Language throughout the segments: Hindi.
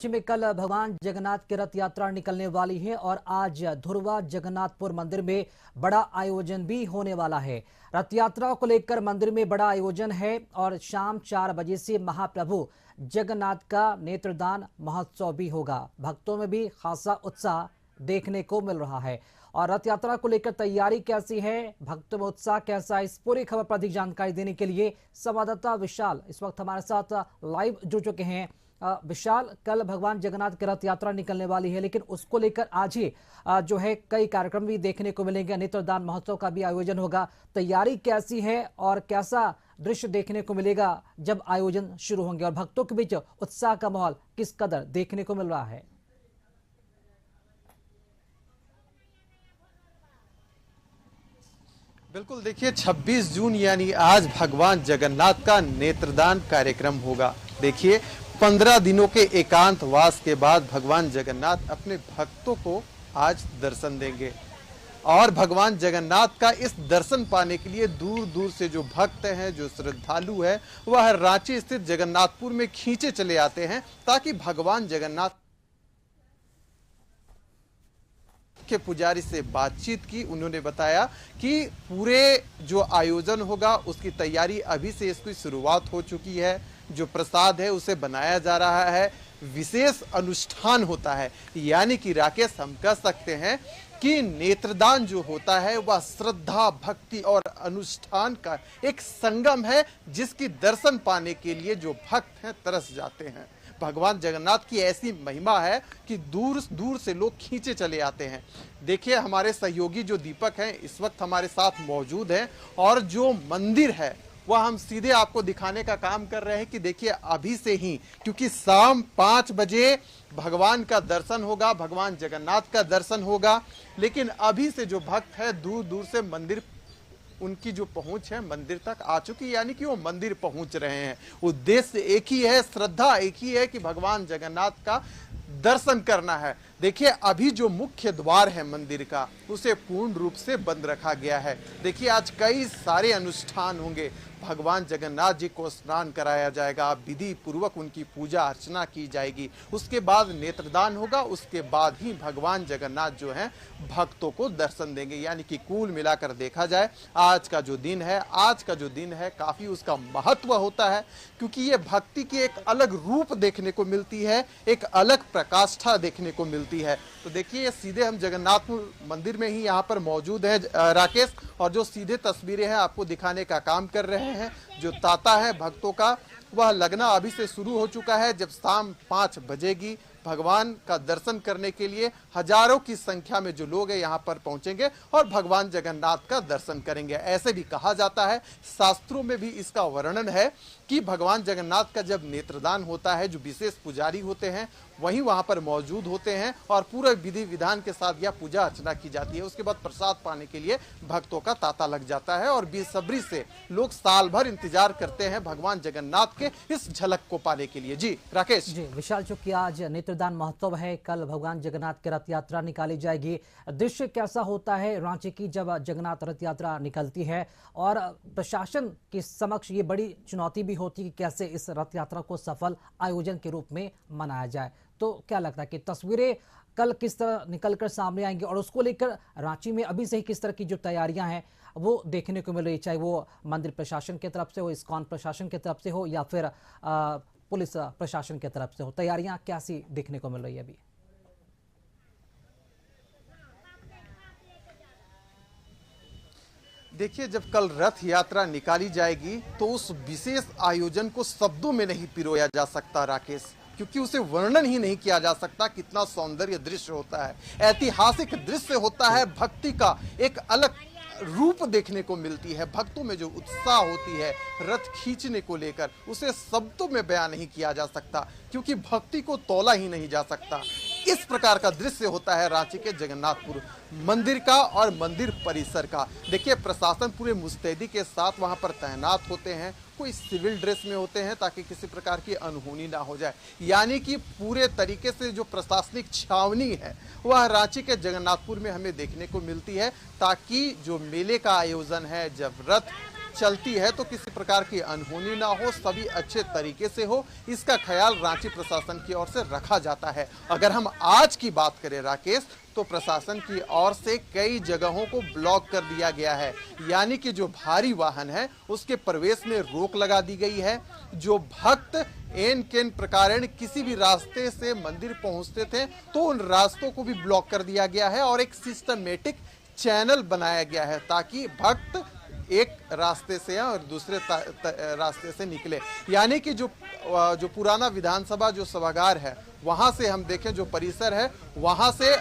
राज्य में कल भगवान जगन्नाथ की रथ यात्रा निकलने वाली है और आज धुर्वा जगन्नाथपुर मंदिर में बड़ा आयोजन भी होने वाला है। रथ यात्रा को लेकर मंदिर में बड़ा आयोजन है और शाम 4 बजे से महाप्रभु जगन्नाथ का नेत्रदान महोत्सव भी होगा। भक्तों में भी खासा उत्साह देखने को मिल रहा है। और रथ यात्रा को लेकर तैयारी कैसी है, भक्तों में उत्साह कैसा है, इस पूरी खबर पर अधिक जानकारी देने के लिए संवाददाता विशाल इस वक्त हमारे साथ लाइव जुड़ चुके हैं। विशाल, कल भगवान जगन्नाथ की रथ यात्रा निकलने वाली है, लेकिन उसको लेकर आज ही जो है कई कार्यक्रम भी देखने को मिलेंगे। नेत्रदान महोत्सव का भी आयोजन होगा। तैयारी कैसी है और कैसा दृश्य देखने को मिलेगा जब आयोजन शुरू होंगे, और भक्तों के बीच उत्साह का माहौल किस कदर देखने को मिल रहा है? बिल्कुल, देखिए 26 जून यानी आज भगवान जगन्नाथ का नेत्रदान कार्यक्रम होगा। देखिए 15 दिनों के एकांतवास के बाद भगवान जगन्नाथ अपने भक्तों को आज दर्शन देंगे और भगवान जगन्नाथ का इस दर्शन पाने के लिए दूर दूर से जो भक्त हैं, जो श्रद्धालु हैं, वह रांची स्थित जगन्नाथपुर में खींचे चले आते हैं ताकि भगवान जगन्नाथ के पुजारी से बातचीत की। उन्होंने बताया कि पूरे जो आयोजन होगा उसकी तैयारी अभी से इसकी शुरुआत हो चुकी है। जो प्रसाद है उसे बनाया जा रहा है, विशेष अनुष्ठान होता है। यानी कि राकेश, हम कह सकते हैं कि नेत्रदान जो होता है वह श्रद्धा, भक्ति और अनुष्ठान का एक संगम है, जिसकी दर्शन पाने के लिए जो भक्त हैं तरस जाते हैं। भगवान जगन्नाथ की ऐसी महिमा है कि दूर दूर से लोग खींचे चले आते हैं। देखिए हमारे सहयोगी जो दीपक हैं इस वक्त हमारे साथ मौजूद हैं और जो मंदिर है वह हम सीधे आपको दिखाने का काम कर रहे हैं कि देखिए अभी से ही, क्योंकि शाम 5 बजे भगवान का दर्शन होगा, भगवान जगन्नाथ का दर्शन होगा, लेकिन अभी से जो भक्त है दूर दूर से मंदिर, उनकी जो पहुंच है मंदिर तक आ चुकी, यानी कि वो मंदिर पहुंच रहे हैं। उद्देश्य एक ही है, श्रद्धा एक ही है कि भगवान जगन्नाथ का दर्शन करना है। देखिए अभी जो मुख्य द्वार है मंदिर का उसे पूर्ण रूप से बंद रखा गया है। देखिए आज कई सारे अनुष्ठान होंगे। भगवान जगन्नाथ जी को स्नान कराया जाएगा, विधि पूर्वक उनकी पूजा अर्चना की जाएगी, उसके बाद नेत्रदान होगा, उसके बाद ही भगवान जगन्नाथ जो हैं भक्तों को दर्शन देंगे। यानी कि कुल मिलाकर देखा जाए आज का जो दिन है काफी उसका महत्व होता है, क्योंकि ये भक्ति की एक अलग रूप देखने को मिलती है, एक अलग प्रकाष्ठा देखने को मिलती है। तो देखिए सीधे हम जगन्नाथपुर मंदिर में ही यहाँ पर मौजूद है राकेश, और जो सीधे तस्वीरें हैं आपको दिखाने का काम कर रहे हैं। जो तांता है भक्तों का वह लगना अभी से शुरू हो चुका है। जब शाम 5 बजेगी भगवान का दर्शन करने के लिए हजारों की संख्या में जो लोग हैं यहाँ पर पहुंचेंगे और भगवान जगन्नाथ का दर्शन करेंगे। ऐसे भी कहा जाता है, शास्त्रों में भी इसका वर्णन है कि भगवान जगन्नाथ का जब नेत्रदान होता है, जो विशेष पुजारी होते हैं वहीं वहां पर मौजूद होते हैं और पूरे विधि विधान के साथ यह पूजा अर्चना की जाती है। उसके बाद प्रसाद पाने के लिए भक्तों का तांता लग जाता है और बेसब्री से लोग साल भर इंतजार करते हैं भगवान जगन्नाथ के इस झलक को पाने के लिए। जी राकेश। जी विशाल, चूंकि आज नेत्रदान महोत्सव है, कल भगवान जगन्नाथ की रथ यात्रा निकाली जाएगी। दृश्य कैसा होता है रांची की जब जगन्नाथ रथ यात्रा निकलती है, और प्रशासन के समक्ष ये बड़ी चुनौती भी होती है कि कैसे इस रथ यात्रा को सफल आयोजन के रूप में मनाया जाए? तो क्या लगता है कि तस्वीरें कल किस तरह निकलकर सामने आएंगी, और उसको लेकर रांची में अभी से ही किस तरह की जो तैयारियां हैं वो देखने को मिल रही, चाहे वो मंदिर प्रशासन की तरफ से हो, इस्कॉन प्रशासन की तरफ से हो, या फिर पुलिस प्रशासन की तरफ से हो? तैयारियां कैसी देखने को मिल रही है अभी? देखिए जब कल रथ यात्रा निकाली जाएगी तो उस विशेष आयोजन को शब्दों में नहीं पिरोया जा सकता राकेश, क्योंकि उसे वर्णन ही नहीं किया जा सकता। कितना सौंदर्य दृश्य होता है, ऐतिहासिक दृश्य होता है, भक्ति का एक अलग रूप देखने को मिलती है। भक्तों में जो उत्साह होती है रथ खींचने को लेकर, उसे शब्दों में बयां नहीं किया जा सकता, क्योंकि भक्ति को तौला ही नहीं जा सकता। इस प्रकार का दृश्य होता है रांची के जगन्नाथपुर मंदिर का और मंदिर परिसर का। देखिए प्रशासन पूरे मुस्तैदी के साथ वहां पर तैनात होते हैं, कोई सिविल ड्रेस में होते हैं ताकि किसी प्रकार की अनहोनी ना हो जाए। यानी कि पूरे तरीके से जो प्रशासनिक छावनी है वह रांची के जगन्नाथपुर में हमें देखने को मिलती है, ताकि जो मेले का आयोजन है, जब रथ चलती है तो किसी प्रकार की अनहोनी ना हो, सभी अच्छे तरीके से हो, इसका ख्याल रांची प्रशासन की ओर से रखा जाता है। अगर हम आज की बात करें राकेश, तो प्रशासन की ओर से कई जगहों को ब्लॉक कर दिया गया है, यानी कि जो भारी वाहन है उसके प्रवेश में रोक लगा दी गई है। जो भक्त एन केन प्रकारेण किसी भी रास्ते से मंदिर पहुंचते थे तो उन रास्तों को भी ब्लॉक कर दिया गया है और एक सिस्टमेटिक चैनल बनाया गया है ताकि भक्त एक रास्ते से और दूसरे रास्ते से निकले। यानी कि जो पुराना विधानसभा जो सभागार है वहां से हम देखें, जो परिसर है वहां से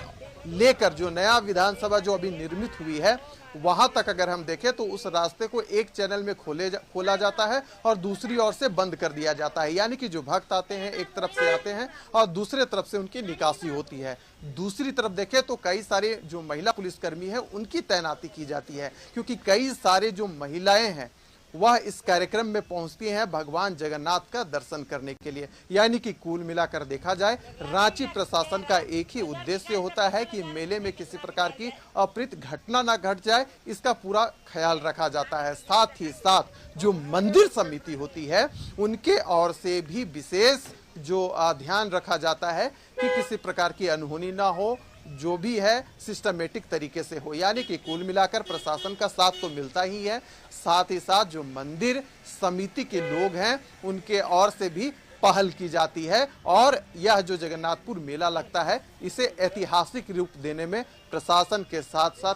लेकर जो नया विधानसभा जो अभी निर्मित हुई है वहां तक अगर हम देखें तो उस रास्ते को एक चैनल में खोला जाता है और दूसरी ओर से बंद कर दिया जाता है। यानी कि जो भक्त आते हैं एक तरफ से आते हैं और दूसरे तरफ से उनकी निकासी होती है। दूसरी तरफ देखें तो कई सारे जो महिला पुलिसकर्मी है उनकी तैनाती की जाती है, क्योंकि कई सारे जो महिलाएं हैं वह इस कार्यक्रम में पहुंचती हैं भगवान जगन्नाथ का दर्शन करने के लिए। यानी कि कुल मिलाकर देखा जाए रांची प्रशासन का एक ही उद्देश्य होता है कि मेले में किसी प्रकार की अप्रिय घटना ना घट जाए, इसका पूरा ख्याल रखा जाता है। साथ ही साथ जो मंदिर समिति होती है उनके ओर से भी विशेष जो ध्यान रखा जाता है कि किसी प्रकार की अनहोनी ना हो, जो भी है सिस्टमेटिक तरीके से हो। यानी कि कुल मिलाकर प्रशासन का साथ तो मिलता ही है, साथ ही साथ जो मंदिर समिति के लोग हैं उनके ओर से भी पहल की जाती है और यह जो जगन्नाथपुर मेला लगता है इसे ऐतिहासिक रूप देने में प्रशासन के साथ साथ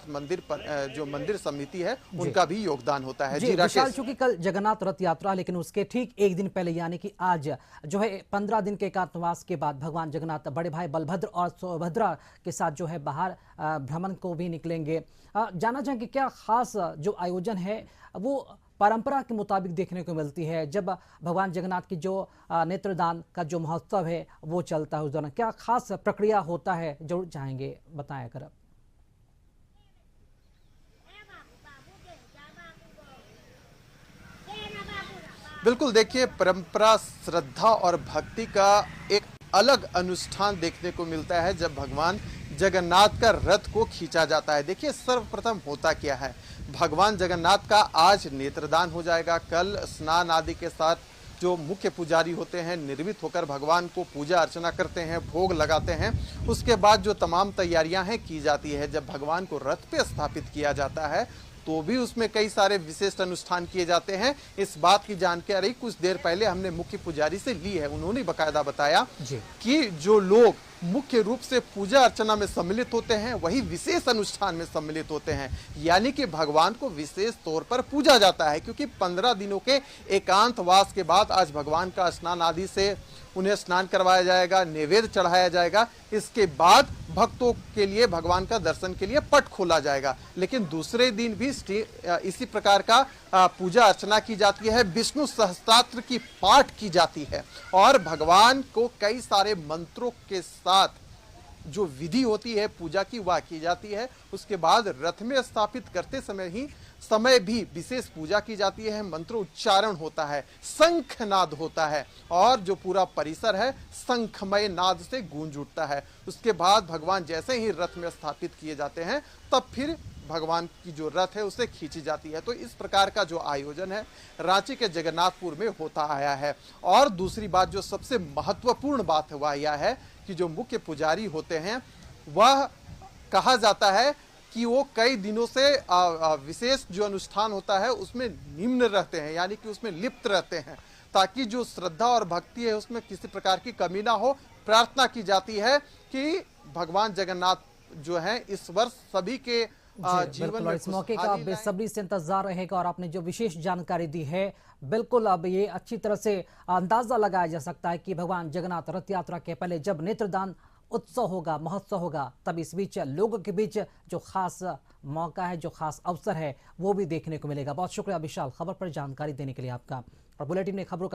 जो मंदिर समिति है उनका भी योगदान होता है। जी विशाल, चूंकि कल जगन्नाथ रथ यात्रा, लेकिन उसके ठीक एक दिन पहले यानी कि आज जो है 15 दिन के एकांतवास के बाद भगवान जगन्नाथ बड़े भाई बलभद्र और सुभद्रा के साथ जो है बाहर भ्रमण को भी निकलेंगे। जाना चाहेंगे क्या खास जो आयोजन है वो परंपरा के मुताबिक देखने को मिलती है जब भगवान जगन्नाथ की जो नेत्रदान का जो महोत्सव है वो चलता है, उस दौरान क्या खास प्रक्रिया होता है, जरूर चाहेंगे बताएं अगर। बिल्कुल, देखिए परंपरा, श्रद्धा और भक्ति का एक अलग अनुष्ठान देखने को मिलता है जब भगवान जगन्नाथ का रथ को खींचा जाता है। देखिए सर्वप्रथम होता क्या है, भगवान जगन्नाथ का आज नेत्रदान हो जाएगा। कल स्नान आदि के साथ जो मुख्य पुजारी होते हैं निर्मित होकर भगवान को पूजा अर्चना करते हैं, भोग लगाते हैं। उसके बाद जो तमाम तैयारियां हैं की जाती है, जब भगवान को रथ पे स्थापित किया जाता है तो भी उसमें कई सारे विशेष अनुष्ठान किए जाते हैं। इस बात की जानकारी कुछ देर पहले हमने मुख्य पुजारी से ली है, उन्होंने बकायदा बताया कि जो लोग मुख्य रूप से पूजा अर्चना में सम्मिलित होते हैं वही विशेष अनुष्ठान में सम्मिलित होते हैं। यानी कि भगवान को विशेष तौर पर पूजा जाता है, क्योंकि 15 दिनों के एकांतवास के बाद आज भगवान का स्नान आदि से उन्हें स्नान करवाया जाएगा, नैवेद्य चढ़ाया जाएगा। इसके बाद भक्तों के लिए भगवान का दर्शन के लिए पट खोला जाएगा। लेकिन दूसरे दिन भी इसी प्रकार का पूजा अर्चना की जाती है, विष्णु सहस्त्रास्त्र की पाठ की जाती है और भगवान को कई सारे मंत्रों के साथ जो विधि होती है पूजा की वह की जाती है। उसके बाद रथ में स्थापित करते समय भी विशेष पूजा की जाती है, मंत्र उच्चारण होता है, शंखनाद होता है और जो पूरा परिसर है शंखमय नाद से गूंज उठता है। उसके बाद भगवान जैसे ही रथ में स्थापित किए जाते हैं तब फिर भगवान की जो रथ है उसे खींची जाती है। तो इस प्रकार का जो आयोजन है रांची के जगन्नाथपुर में होता आया है। और दूसरी बात जो सबसे महत्वपूर्ण बात है वह यह है कि जो मुख्य पुजारी होते हैं वह कहा जाता है कि वो कई दिनों से विशेष जो अनुष्ठान होता है उसमें निम्न रहते हैं, यानी कि उसमें लिप्त रहते हैं, ताकि जो श्रद्धा और भक्ति है उसमें किसी प्रकार की कमी ना हो। प्रार्थना की जाती है कि भगवान जगन्नाथ जो है इस वर्ष सभी के जीवन में इस मौके का बेसब्री से इंतजार रहेगा और आपने जो विशेष जानकारी दी है बिल्कुल अब ये अच्छी तरह से अंदाजा लगाया जा सकता है कि भगवान जगन्नाथ रथ यात्रा के पहले जब नेत्रदान उत्सव होगा, महोत्सव होगा, तब इस बीच लोगों के बीच जो खास मौका है, जो खास अवसर है वो भी देखने को मिलेगा। बहुत शुक्रिया विशाल खबर पर जानकारी देने के लिए आपका। और बुलेटिन में खबरों